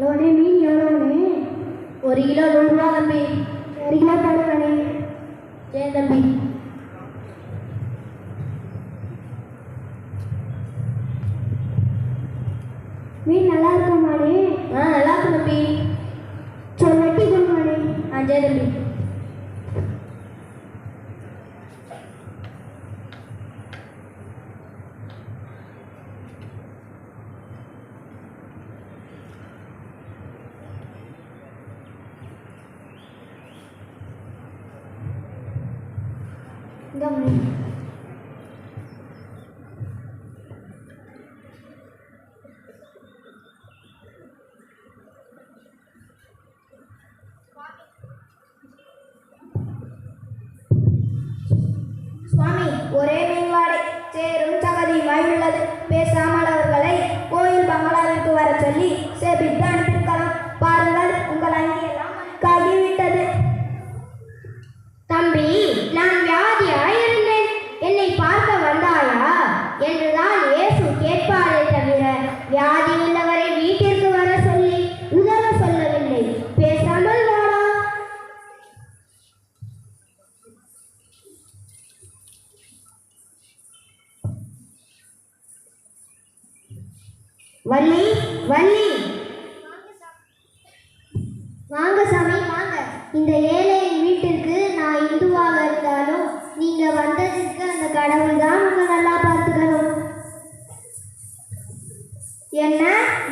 லோனே மீன் எவ்வளோண்ணே? 1 kilo 100 ரூபா தம்பி. 1 kilo தருவானே. சரி தம்பி. மீன் நல்லா இருக்குமாண்ணே? நல்லா இருக்கும் தம்பி. சரி வெட்டி கொடுங்கண்ணே. சரி தம்பி. சுவாமி, ஒரே மீன்வாடை சேரும் சகதியுமாய் உள்ளது. பேசாமல் அவர்களை கோயில் பங்களாவிற்கு வர சொல்லி சேபித்து அனுப்பியிருக்கலாம். பாருங்கள், உங்கள் அங்கியெல்லாம் கழுவிட்டது. தம்பி, நான் வியாதியாய் இருந்தேன், என்னை பார்க்க வந்தாயா என்றுதான் இயேசு கேட்பாரே தவிர வியாதி உள்ளவரை வீட்டிற்கு வர சொல்லி உதவ சொல்லவில்லை. பேசாமல் வாடா. வள்ளி, வள்ளி, வாங்க சாமி வாங்க. இந்த ஏழையின் வீட்டிற்கு நான் இந்துவாக இருந்தாலும் நீங்க வந்ததுக்கு அந்த கடவுள் தான் உங்க நல்லா பார்த்துக்கணும். என்ன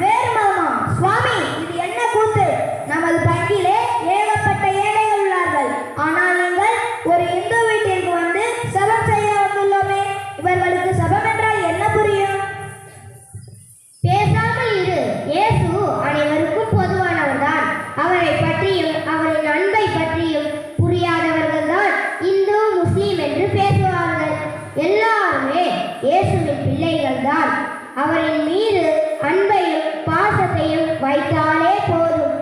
வேறு மாமா? சுவாமி, இது என்ன கூத்து? நமது பங்கிலே ஏகப்பட்ட ஏழைகள் உள்ளார்கள். ஆனால் நீங்கள் ஒரு இந்து வீட்டிற்கு வந்து சபம் செய்ய வந்துள்ளோமே. இவர்களுக்கு சபம் என்றால் என்ன புரியும்? பேசாமல் இரு. இயேசு அனைவருக்கும் பொதுவானவர்தான். அவரை பற்றியும் அவரின் அன்பை பற்றியும் புரியாதவர்கள் தான் இந்து முஸ்லீம் என்று பேசுவார்கள். எல்லாருமே இயேசுவின் பிள்ளைகள் தான். அவரின் மீது அன்பையும் பாசத்தையும் வைத்தாலே போதும்.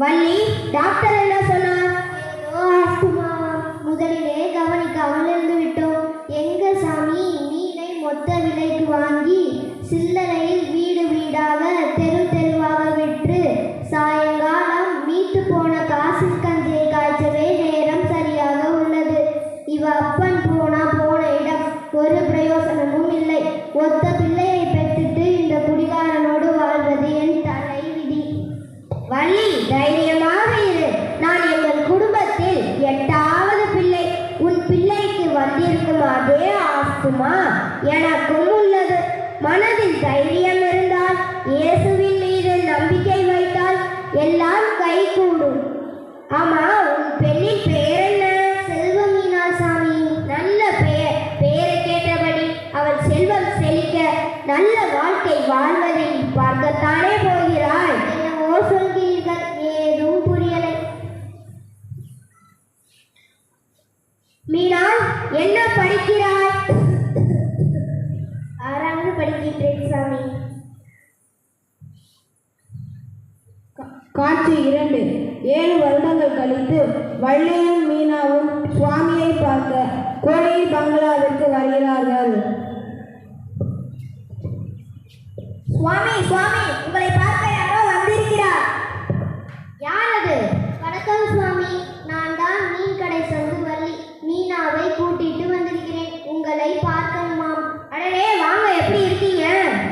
வள்ளி, டாக்டர் என்ன சொன்னார்? ஏதோ ஆஸ்துமா. முதலிலே கவனிக்காமல் இருந்து விட்டோம். எங்க சாமி, மீனை மொத்த விலைக்கு வாங்கி சில்லறையில் வீடு வீடாக தெரு தெருவாக விற்று சாயங்காலம் மீட்டு போன காசு கஞ்சியை காய்ச்சவே நேரம் சரியாக உள்ளது. இவ அப்பன் போன இடம் ஒரு பிரயோசனமும் இல்லை. ஒத்த பிள்ளையை பெற்றுட்டு இந்த குடிகாரனோடு வாழ்வது என் தலை விதி. வள்ளி, தைரியமாக இரு. நான் எங்கள் குடும்பத்தில் 8வது பிள்ளை. உன் பிள்ளைக்கு வந்திருக்கும் அதே ஆஸ்துமா எனக்கும் உள்ளது. மனதில் தைரியம் இருந்தால், இயேசுவின் மீது நம்பிக்கை வைத்தால் எல்லாம் கைகூடும். ஆமா, உன் பெண்ணின் பெயர் என்ன? செல்வமீனா சாமி. நல்ல பெயர். பெயரை கேட்டபடி அவள் செல்வம் செழிக்க நல்ல வாழ்க்கை வாழ்வதை பார்க்கத்தானே போகிறாள். என்னவோ சொல்கிறீர்கள், ஏதும் புரியலை. மீனா, என்ன படிக்கிறாய்? 6வது படிக்கின்றேன் சாமி. காட்சி 2. 7 வருடங்கள் கழித்து வள்ளியும் மீனாவும் சுவாமியை பார்க்க கோயில் பங்களாவிற்கு வருகிறார்கள். சுவாமி, சுவாமி, உங்களை பார்க்க யாரோ வந்திருக்கிறார். யார் அது? வணக்கம் சுவாமி, நான் தான் மீன் கடை சந்து வள்ளி. மீனாவை கூட்டிட்டு வந்திருக்கிறேன். உங்களை பார்க்கணுமாம். அடடே, வாங்க. எப்படி இருக்கீங்க?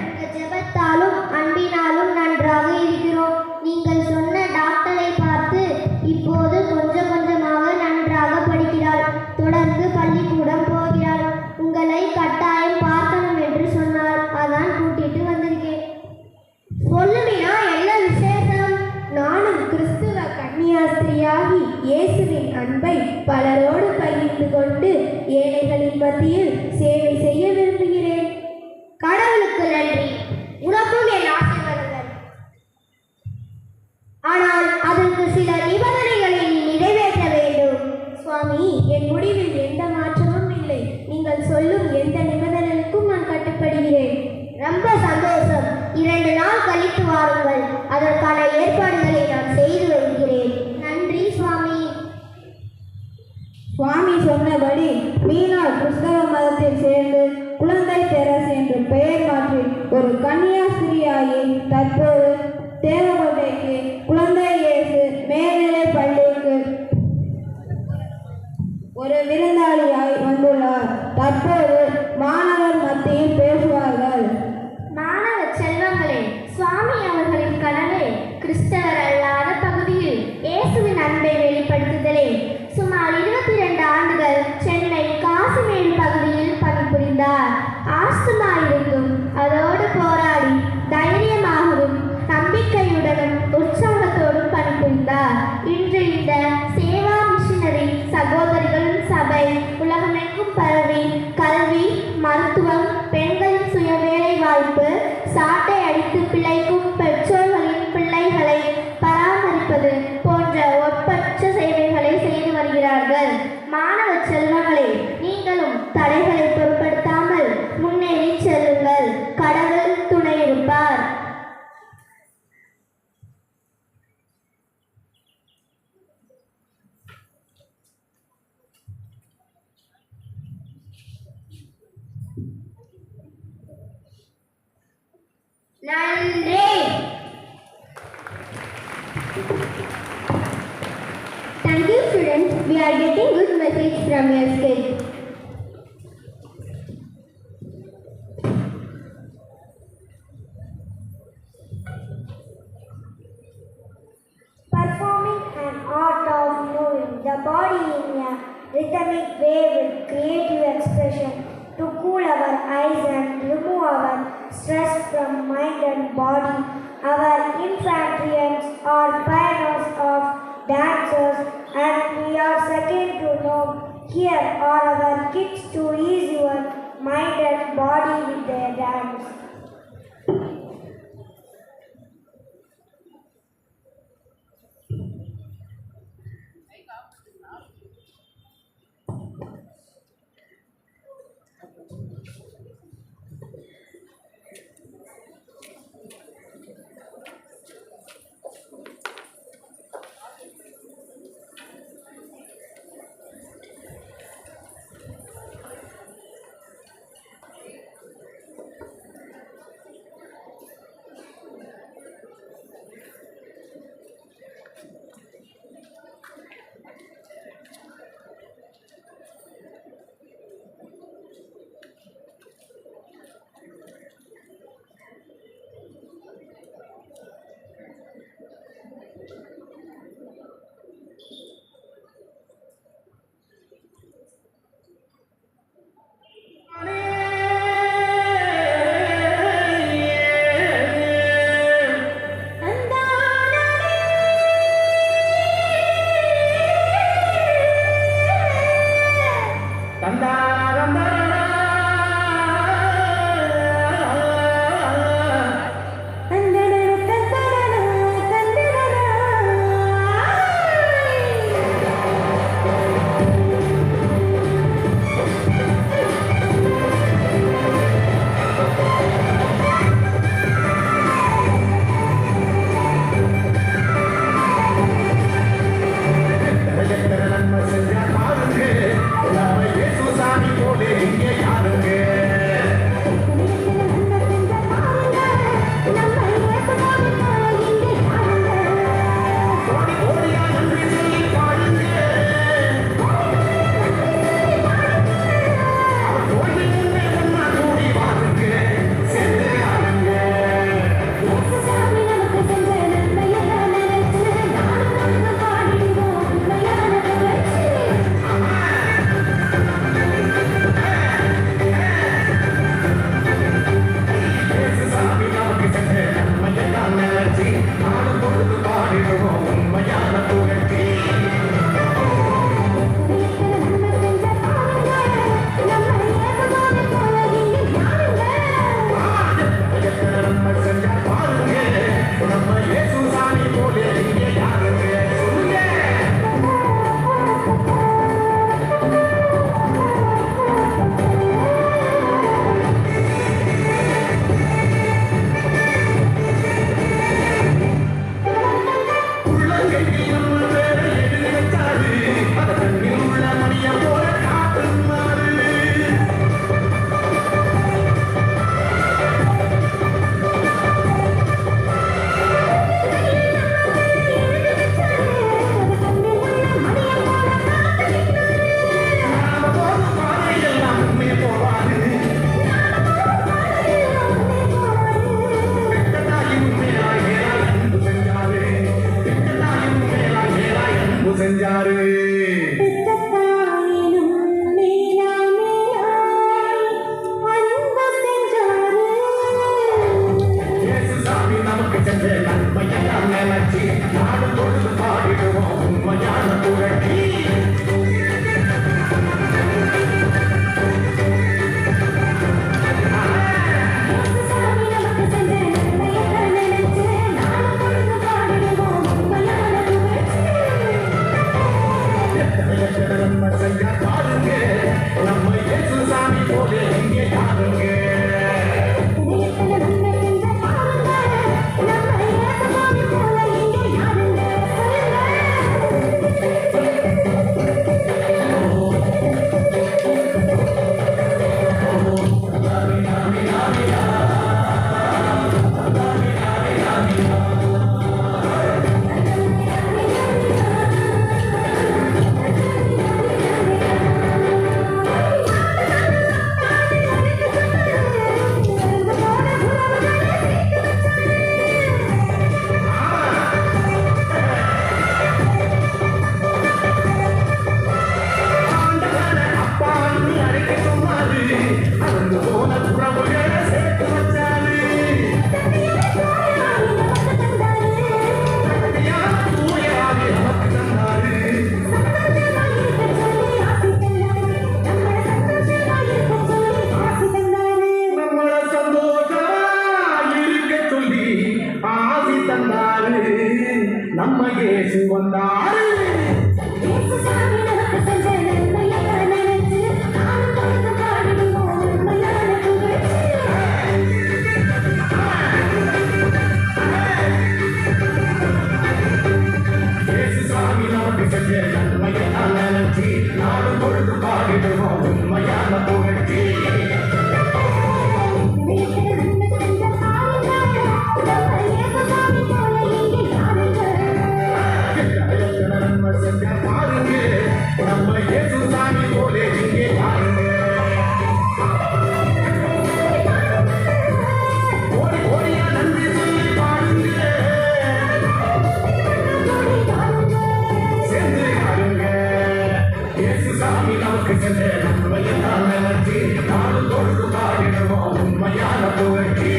உங்க ஜெபத்தாலும் அன்பினாலும் நன்றாக இருக்கிறோம். நீங்கள் சொன்ன டாக்டரை பார்த்து இப்போது கொஞ்சம் கொஞ்சமாக நன்றாக படிக்கிறாள். தொடர்ந்து பள்ளிக்கூடம் போகிறாள். உங்களை கட்டாயம் பார்க்கணும் என்று சொன்னார். அதான் கூட்டிட்டு வந்திருக்கேன். சொல்லு மீனா, என்ன விசேஷம்? நானும் கிறிஸ்துவ கன்னியாஸ்திரியாகி இயேசுவின் அன்பை பலரோடு பகிர்ந்து கொண்டு ஏழைகளின் மத்தியில் சேவை செய்ய விரும்புகிறேன். கடவுளுக்கு நன்றி. உனக்கும் என் ஆசீர்வாதங்கள். ஆனால் அதற்கு சில நிபந்தனைகள் ரொம்ப சந்தோஷம். 2 நாள் கழித்து வாருங்கள். அதற்கான ஏற்பாடுகளை நான் செய்து வருகிறேன். நன்றி சுவாமி. சுவாமி சொன்னபடி மீனா கிறிஸ்தவ மதத்தில் சேர்ந்து குழந்தை தெரசு என்று பெயர் மாற்றி ஒரு கன்னியாஸ்திரியாகி தற்போது தேவகோட்டைக்கு குழந்தை இயேசு மேல்நிலை பள்ளிக்கு ஒரு விருந்தாளியாய் வந்துள்ளார். தற்போது மாணவர் மத்தியில் பேசுவார்கள். மாணவ செல்வங்களே, சுவாமி அவர்களின் கனவு கிறிஸ்தவர் அல்லாத பகுதியில் இயேசுவின் அன்பை வெளிப்படுத்துதலே. சுமார் 22 ஆண்டுகள் சென்னை காசிமேடு பகுதியில் பணிபுரிந்தார். ஆஸ்துமா இருந்தும் அதோடு போராடி தைரியமாகவும் நம்பிக்கையுடனும் உற்சாகத்தோடும் பணிபுரிந்தார். இன்று இந்த சேவா மிஷனரி சகோதரிகளின் சபை உலகமெங்கும் பரவி கல்வி, மருத்துவம், பெண்களின் சுய வேலை வாய்ப்பு, சாட்டை அடித்து பிழைக்கும் பெற்றோர்களின் பிள்ளைகளை பராமரிப்பது போன்ற ஒப்பற்ற சேவைகளை செய்து வருகிறார்கள். மாணவ செல்வங்களே, நீங்களும் தடைகளை பொருட்படுத்தாமல் முன்னேறி செல்லுங்கள். கடவுள் துணை இருப்பார். நன்றி. Thank you students. We are getting good message from your kids. Performing an art of moving the body in a rhythmic way with creative expression to cool our eyes and remove our stress from mind and body. Our infantryans are pioneers of dancers and we are second to none. Here are our kids to ease your mind and body with their dance. செஞ்சாரு. இயேசுசாமி நமக்கு செஞ்ச நன்மையெல்லாம் நினைச்சு நாடு பொழுது பாடிடுவோம் உண்மையான புரட்சி. நம்ம செஞ்ச பாருங்க நம்ம இயேசுசாமி போல இங்கே யாருங்க. நம்ம இயேசு வந்தாரு. இயேசுசாமி நமக்கு செஞ்ச நன்மையெல்லாம் நினைச்சு நாடு பொழுது பாடிடுவோம் உண்மையான புரட்சி. நன்மை செஞ்ச பாருங்க நம்ம இயேசுசாமி போல இங்கே பாருங்க. ஓடி ஓடியா நன்றி சொல்லி பாருங்க சேர்ந்து பாருங்க. இயேசுசாமி நமக்கு செஞ்ச நன்மையெல்லாம் நினைச்சு நாடு பொழுது பாடிடுவோம் உண்மையான புரட்சி.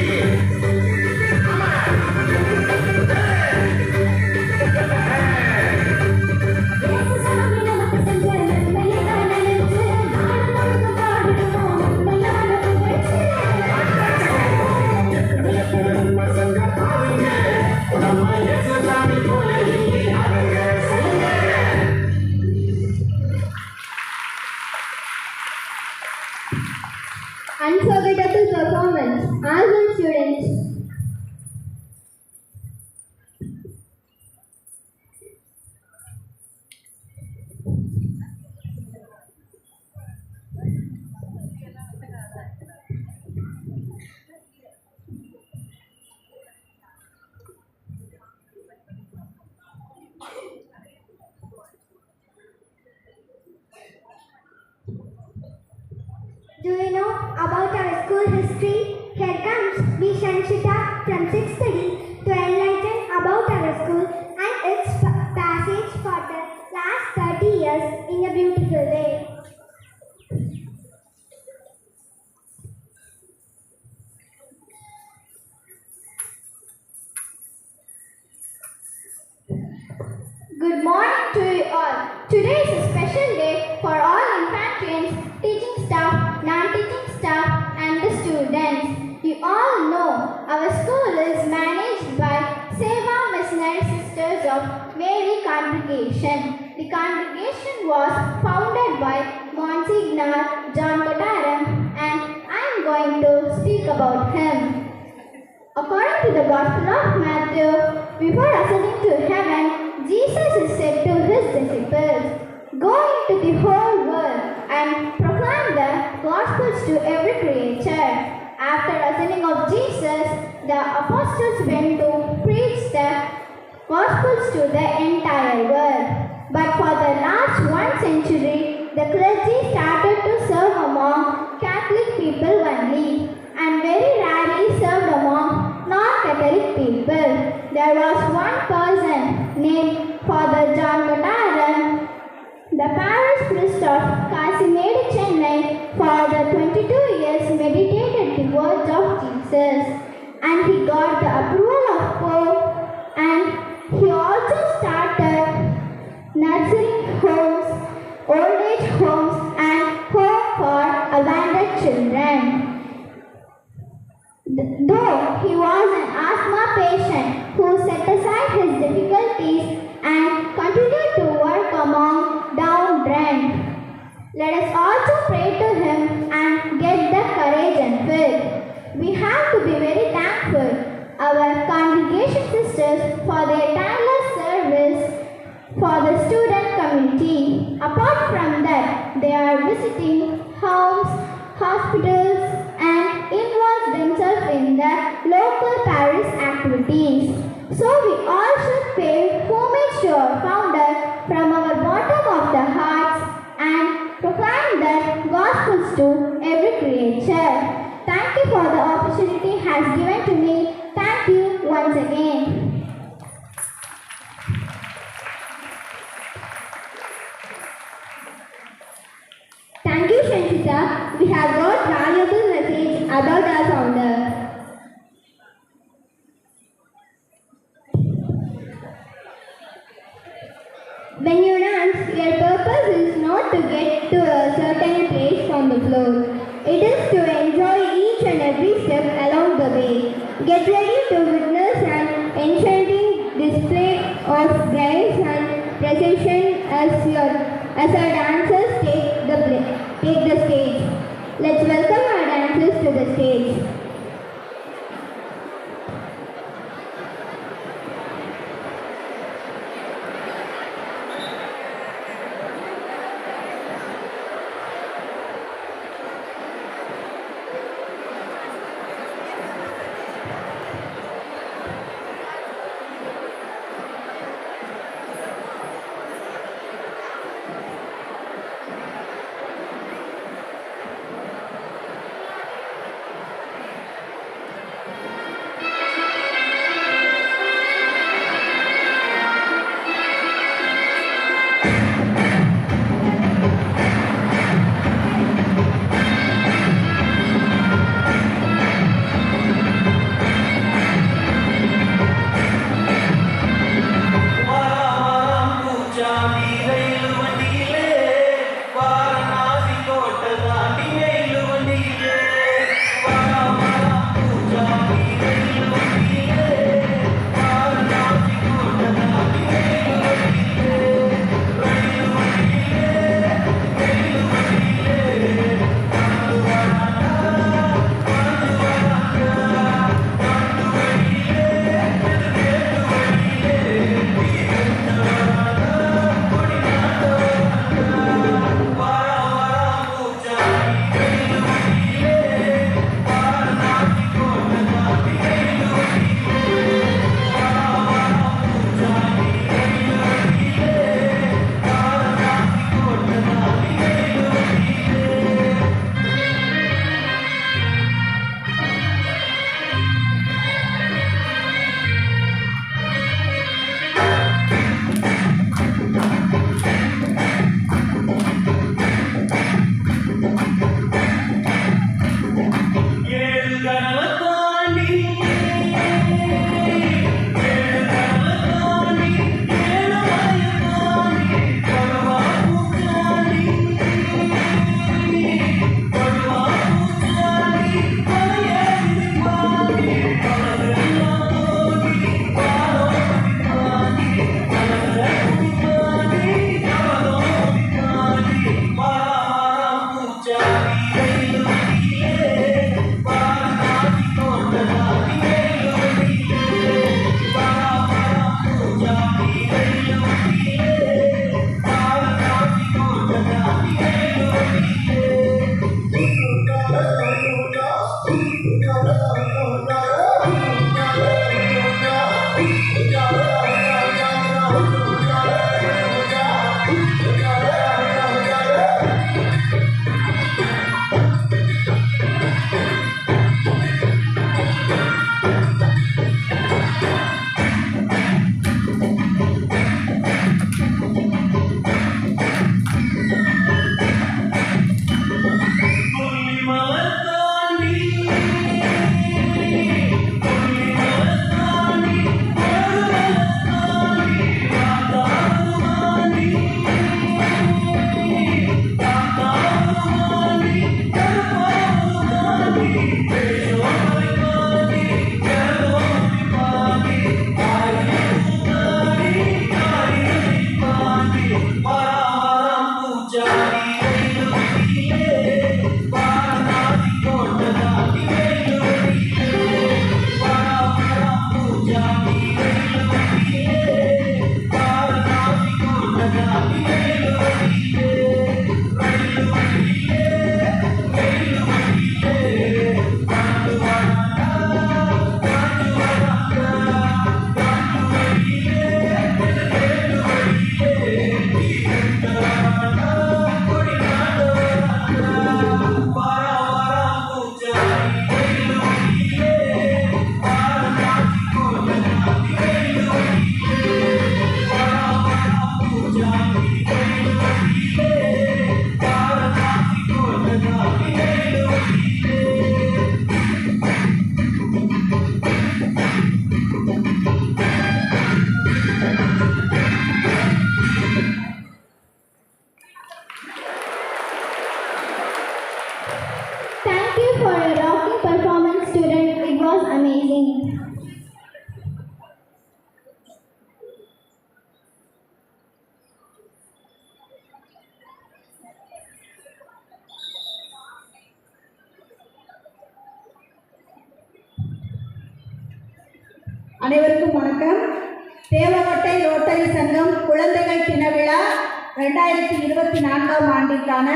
Unforgettable performance. Awesome students. Do you know about our school history? Here comes V. Shanshita from 6th study to enlighten about our school and its passage for the last 30 years in a beautiful way. Good morning to you all. Today is a special day for all infantryans, teaching staff, non-teaching staff and the students. You all know our school is managed by Seva Missionary Sisters of Mary Congregation. The congregation was founded by Monsignor John Kotaram and I am going to speak about him. According to the Gospel of Matthew, before ascending to heaven, Jesus is said to his disciples, "Go into the whole world and proclaim the Gospels to every creature." After ascending of Jesus, the apostles went to preach the Gospels to the entire world. But for the last 1 century, the clergy started to serve among Catholic people only and very rarely served among non-Catholic people. There was one person named Father John Kotaram The parish priest of Casimir, Chennai, for the 22 years meditated the words of Jesus, and he got the approval of Pope, and he also started nursing homes, old age homes, and home for abandoned children. Though he was an asthma patient who set aside his difficulties and continued to work among downtrodden. Let us also pray to him and get the courage and faith. We have to be very thankful our congregation sisters for their tireless service for the student community. Apart from that, they are visiting homes, hospitals, and involve themselves in the local parish activities. So we all should pay homage to our founder from our bottom of the hearts and proclaim the gospels to every creature. Thank you for the opportunity has given to me. Thank you once again. Thank you, Shanshita. We have got valuable message about our founder. When you dance, your purpose is not to get to a certain place on the floor. It is to enjoy each and every step along the way. Get ready to witness an enchanting display of grace and precision as our dancers take the stage. Let's welcome our dancers to the stage. Thank you for a rocking performance, student. It was amazing. அனைவருக்கும் வணக்கம். Devakottai rotary சங்கம் குழந்தைகள் தின விழா 2024 ஆண்டிற்கான